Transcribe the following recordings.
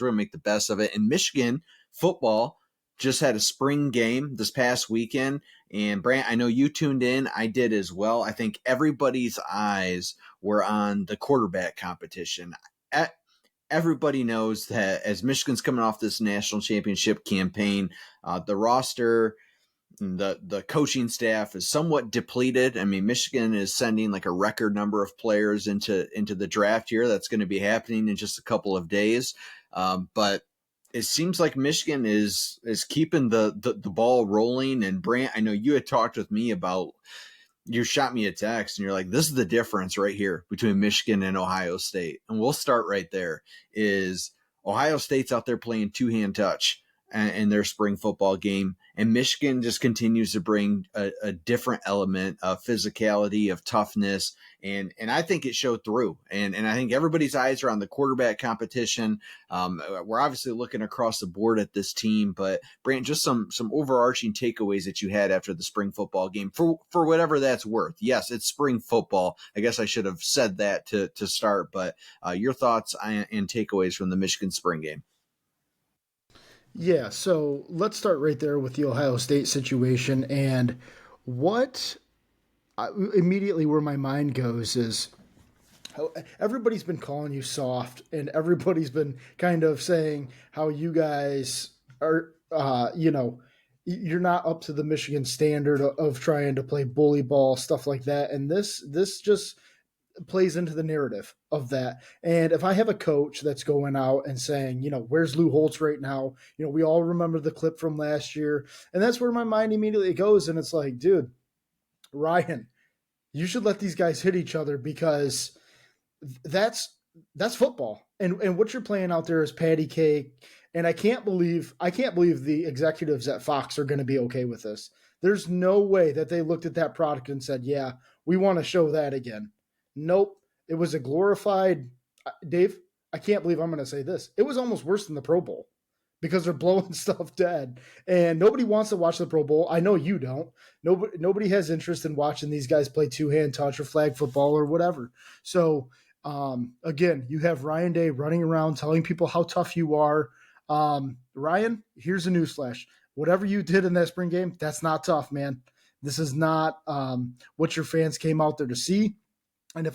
We're going to make the best of it. And Michigan football just had a spring game this past weekend. And Brant, I know you tuned in. I did as well. I think everybody's eyes were on the quarterback competition. Everybody knows that as Michigan's coming off this national championship campaign, the roster, the coaching staff is somewhat depleted. I mean, Michigan is sending like a record number of players into the draft here. That's going to be happening in just a couple of days. But it seems like Michigan is keeping the ball rolling. And Brant, I know you had talked with me about, you shot me a text and you're like, this is the difference right here between Michigan and Ohio State. And we'll start right there. Is Ohio State's out there playing two-hand touch in their spring football game, and Michigan just continues to bring a different element of physicality, of toughness, and I think it showed through. And I think everybody's eyes are on the quarterback competition. We're obviously looking across the board at this team, but Brant, just some overarching takeaways that you had after the spring football game, for whatever that's worth. Yes, it's spring football. I guess I should have said that to start, but your thoughts and takeaways from the Michigan spring game. Yeah, so let's start right there with the Ohio State situation. And what immediately where my mind goes is how everybody's been calling you soft, and everybody's been kind of saying how you guys are, you're not up to the Michigan standard of trying to play bully ball, stuff like that. And this just plays into the narrative of that. And if I have a coach that's going out and saying, where's Lou Holtz right now? We all remember the clip from last year. And that's where my mind immediately goes. And it's like, dude, Ryan, you should let these guys hit each other, because that's football. And what you're playing out there is patty cake. And I can't believe the executives at Fox are going to be okay with this. There's no way that they looked at that product and said, yeah, we want to show that again. Nope. It was a glorified, Dave, I can't believe I'm going to say this. It was almost worse than the Pro Bowl, because they're blowing stuff dead. And nobody wants to watch the Pro Bowl. I know you don't. Nobody has interest in watching these guys play two-hand touch or flag football or whatever. So, again, you have Ryan Day running around telling people how tough you are. Ryan, here's a newsflash. Whatever you did in that spring game, that's not tough, man. This is not what your fans came out there to see. And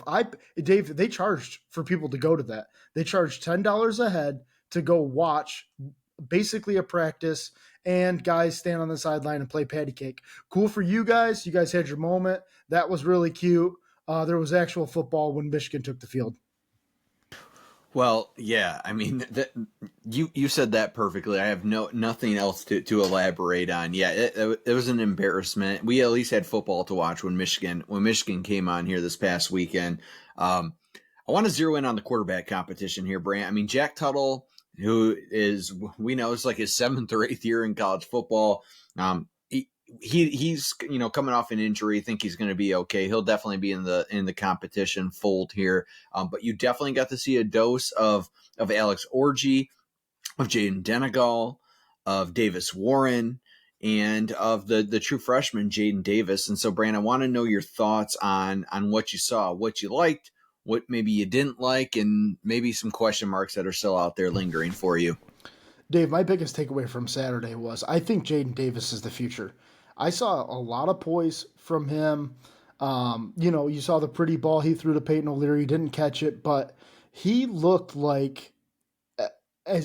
Dave, they charged for people to go to that. They charged $10 a head to go watch basically a practice and guys stand on the sideline and play patty cake. Cool for you guys. You guys had your moment. That was really cute. There was actual football when Michigan took the field. Well, yeah, I mean, you said that perfectly. I have nothing else to elaborate on. Yeah, it was an embarrassment. We at least had football to watch when Michigan came on here this past weekend. I want to zero in on the quarterback competition here, Brant. I mean, Jack Tuttle, who we know is like his 7th or 8th year in college football. He's coming off an injury. I think he's going to be okay. He'll definitely be in the competition fold here. But you definitely got to see a dose of Alex Orji, of Jayden Denegal, of Davis Warren, and of the true freshman Jadyn Davis. And so, Brand, I want to know your thoughts on what you saw, what you liked, what maybe you didn't like, and maybe some question marks that are still out there lingering for you. Dave, my biggest takeaway from Saturday was I think Jadyn Davis is the future. I saw a lot of poise from him. You saw the pretty ball he threw to Peyton O'Leary. He didn't catch it, but he looked like as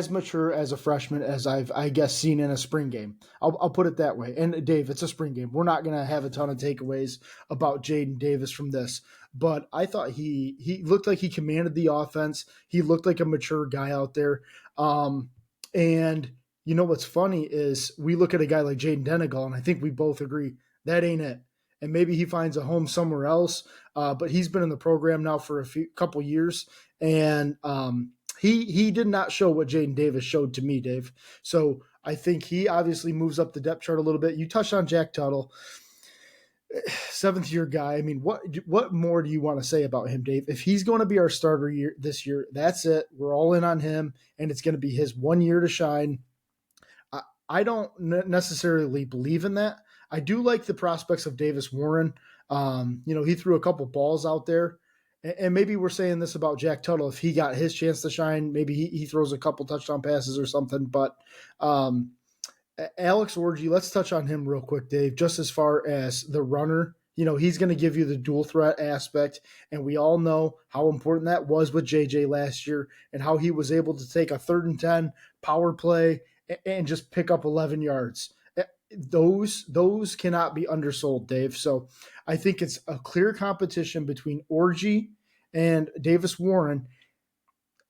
mature as a freshman as I've, I guess, seen in a spring game. I'll put it that way. And Dave, it's a spring game. We're not going to have a ton of takeaways about Jayden Davis from this, but I thought he looked like he commanded the offense. He looked like a mature guy out there. And you know what's funny is we look at a guy like Jayden Denegal, and I think we both agree that ain't it. And maybe he finds a home somewhere else, but he's been in the program now for couple years, and he did not show what Jayden Davis showed to me, Dave. So I think he obviously moves up the depth chart a little bit. You touched on Jack Tuttle, 7th-year guy. I mean, what more do you want to say about him, Dave? If he's going to be our starter this year, that's it. We're all in on him, and it's going to be his 1 year to shine. I don't necessarily believe in that. I do like the prospects of Davis Warren. He threw a couple balls out there, And maybe we're saying this about Jack Tuttle. If he got his chance to shine, maybe he throws a couple touchdown passes or something. But um, Alex Orji, let's touch on him real quick, Dave. Just as far as the runner, he's going to give you the dual threat aspect. And we all know how important that was with JJ last year and how he was able to take a 3rd and 10 power play and just pick up 11 yards. Those cannot be undersold, Dave. So I think it's a clear competition between Orji and Davis Warren.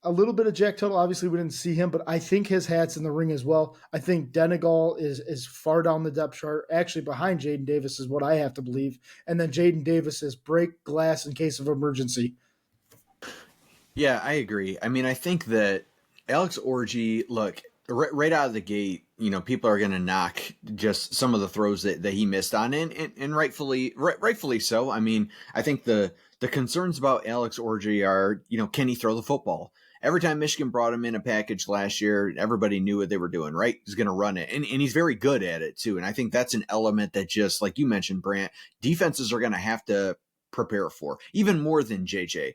A little bit of Jack Tuttle. Obviously, we didn't see him, but I think his hat's in the ring as well. I think Denegal is far down the depth chart, actually behind Jayden Davis, is what I have to believe. And then Jayden Davis is break glass in case of emergency. Yeah, I agree. I mean, I think that Alex Orji, look, right out of the gate, people are going to knock just some of the throws that he missed on, and rightfully so. I mean, I think the concerns about Alex Orji are, can he throw the football? Every time Michigan brought him in a package last year, everybody knew what they were doing, right? He's going to run it. And he's very good at it, too. And I think that's an element that, just like you mentioned, Brant, defenses are going to have to prepare for, even more than JJ,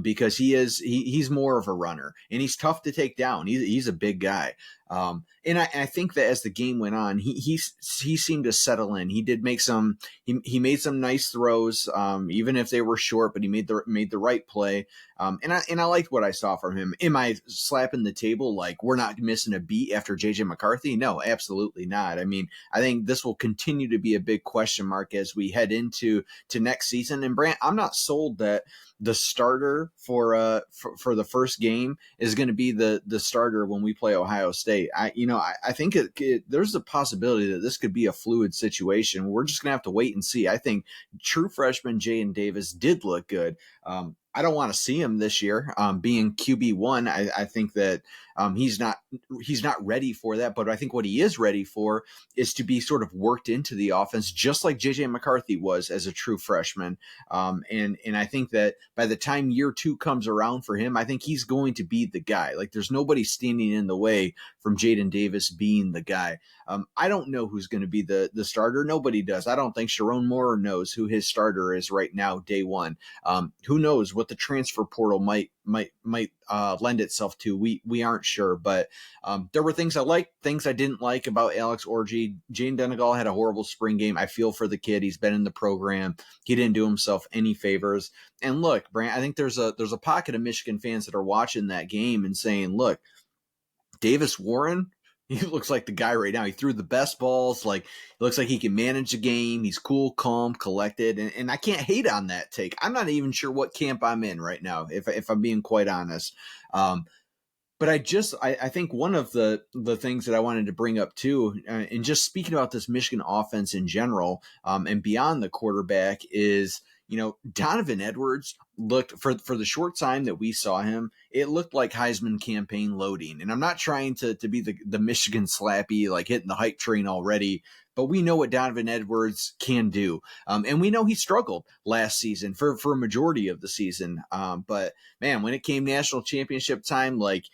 because he's more of a runner, and he's tough to take down. He's a big guy. And I think that as the game went on, he seemed to settle in. He did make he made some nice throws, even if they were short, but he made the right play. And I liked what I saw from him. Am I slapping the table like we're not missing a beat after JJ McCarthy? No, absolutely not. I mean, I think this will continue to be a big question mark as we head into next season. And Brant, I'm not sold that the starter for the first game is going to be the starter when we play Ohio State. I think there's a possibility that this could be a fluid situation. We're just going to have to wait and see. I think true freshman Jadyn Davis did look good. I don't want to see him this year being QB1. I think that he's not ready for that. But I think what he is ready for is to be sort of worked into the offense, just like JJ McCarthy was as a true freshman. And I think that by the time year 2 comes around for him, I think he's going to be the guy. Like, there's nobody standing in the way from Jayden Davis being the guy. I don't know who's going to be the starter. Nobody does. I don't think Sharon Moore knows who his starter is right now, day one. Who knows what the transfer portal might lend itself to. We aren't sure, but there were things I liked, things I didn't like about Alex Orji. Jayden Denegal had a horrible spring game. I feel for the kid. He's been in the program. He didn't do himself any favors. And look, Brant, I think there's a pocket of Michigan fans that are watching that game and saying, look, Davis Warren, he looks like the guy right now. He threw the best balls. Like, it looks like he can manage the game. He's cool, calm, collected, and I can't hate on that take. I'm not even sure what camp I'm in right now, if I'm being quite honest. But I think one of the things that I wanted to bring up too, and just speaking about this Michigan offense in general, and beyond the quarterback, is Donovan Edwards looked, for the short time that we saw him, it looked like Heisman campaign loading. And I'm not trying to be the Michigan slappy, like hitting the hype train already, but we know what Donovan Edwards can do. And we know he struggled last season for a majority of the season. But man, when it came national championship time, like,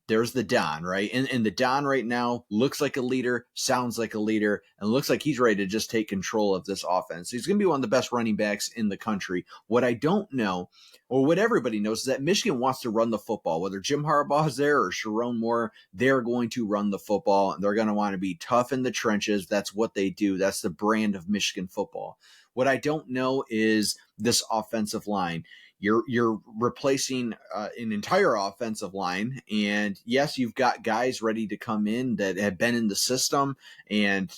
there's the Don, right? And the Don right now looks like a leader, sounds like a leader, and looks like he's ready to just take control of this offense. He's going to be one of the best running backs in the country. What I don't know, or what everybody knows, is that Michigan wants to run the football. Whether Jim Harbaugh is there or Sharon Moore, they're going to run the football, and they're going to want to be tough in the trenches. That's what they do. That's the brand of Michigan football. What I don't know is this offensive line. You're replacing an entire offensive line, and yes, you've got guys ready to come in that have been in the system, and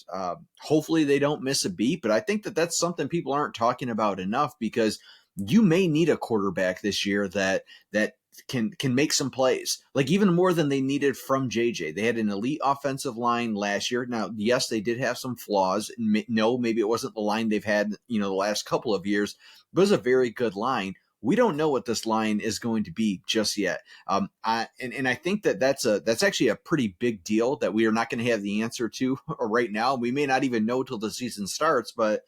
hopefully they don't miss a beat. But I think that that's something people aren't talking about enough, because you may need a quarterback this year that can make some plays, like even more than they needed from JJ. They had an elite offensive line last year. Now, yes, they did have some flaws. No, maybe it wasn't the line they've had, the last couple of years, but it was a very good line. We don't know what this line is going to be just yet. And I think that that's actually a pretty big deal that we are not going to have the answer to right now. We may not even know till the season starts, but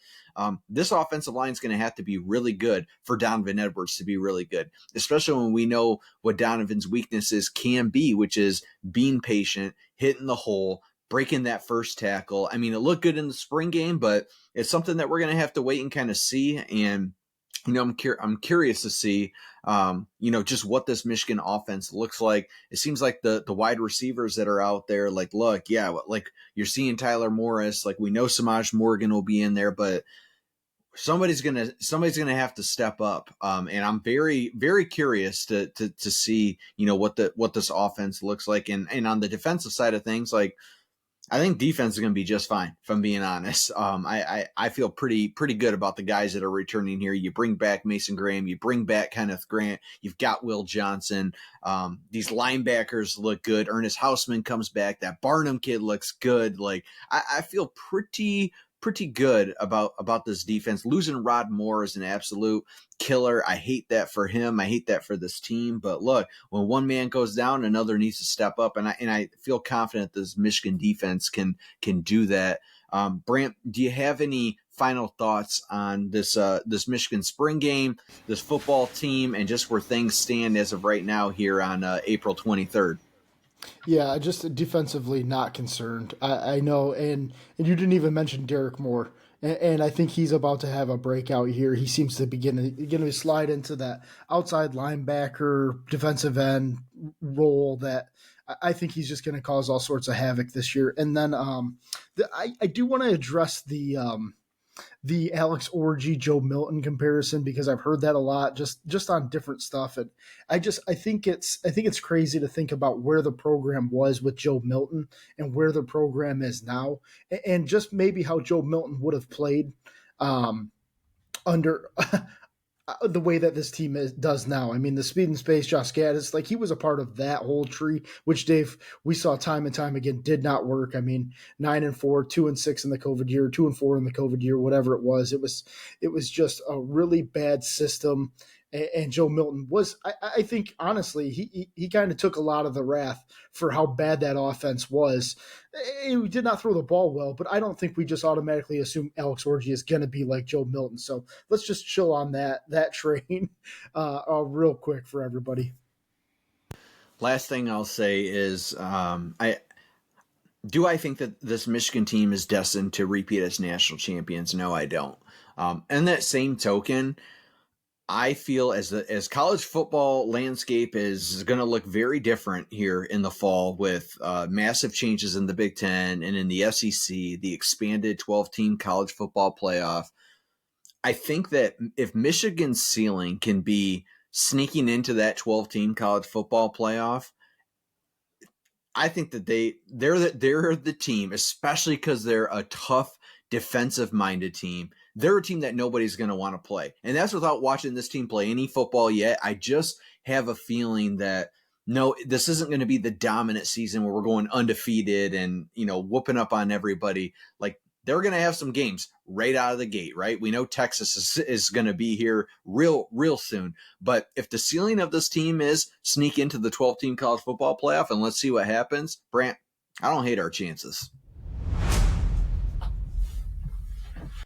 this offensive line is going to have to be really good for Donovan Edwards to be really good, especially when we know what Donovan's weaknesses can be, which is being patient, hitting the hole, breaking that first tackle. I mean, it looked good in the spring game, but it's something that we're going to have to wait and kind of see. And I'm curious to see, just what this Michigan offense looks like. It seems like the wide receivers that are out there, like, look, yeah, like you're seeing Tyler Morris, like we know Samaj Morgan will be in there, but somebody's gonna have to step up. And I'm very, very curious to see, what this offense looks like. And on the defensive side of things, like, I think defense is going to be just fine, if I'm being honest. I feel pretty good about the guys that are returning here. You bring back Mason Graham, you bring back Kenneth Grant, you've got Will Johnson. These linebackers look good. Ernest Hausman comes back. That Barnum kid looks good. Like, I feel pretty good about this defense. Losing Rod Moore is an absolute killer. I hate that for him. I hate that for this team. But look, when one man goes down, another needs to step up, and I feel confident this Michigan defense can do that. Brant, do you have any final thoughts on this Michigan spring game, this football team, and just where things stand as of right now here on April 23rd? Yeah, just defensively not concerned. I know, and you didn't even mention Derek Moore, and I think he's about to have a breakout here. He seems to be going to slide into that outside linebacker, defensive end role that I think he's just going to cause all sorts of havoc this year. And then I do want to address the Alex Orji Joe Milton comparison because I've heard that a lot just on different stuff, and I think it's crazy to think about where the program was with Joe Milton and where the program is now, and just maybe how Joe Milton would have played under the way that this team does now. I mean, the speed and space, Josh Gaddis, like he was a part of that whole tree, which Dave, we saw time and time again, did not work. I mean, 9-4, 2-6 in the COVID year, 2-4 in the COVID year, whatever it was. It was just a really bad system. And Joe Milton was, I think, honestly, he kind of took a lot of the wrath for how bad that offense was. He did not throw the ball well, but I don't think we just automatically assume Alex Orji is going to be like Joe Milton. So let's just chill on that train real quick for everybody. Last thing I'll say is, I think that this Michigan team is destined to repeat as national champions. No, I don't. And that same token, I feel as college football landscape is going to look very different here in the fall with massive changes in the Big Ten and in the SEC, the expanded 12-team college football playoff. I think that if Michigan's ceiling can be sneaking into that 12-team college football playoff, I think that they're the team, especially because they're a tough defensive-minded team. They're a team that nobody's going to want to play. And that's without watching this team play any football yet. I just have a feeling that, no, this isn't going to be the dominant season where we're going undefeated and, whooping up on everybody. Like, they're going to have some games right out of the gate, right? We know Texas is going to be here real soon. But if the ceiling of this team is sneak into the 12-team college football playoff and let's see what happens, Brant, I don't hate our chances.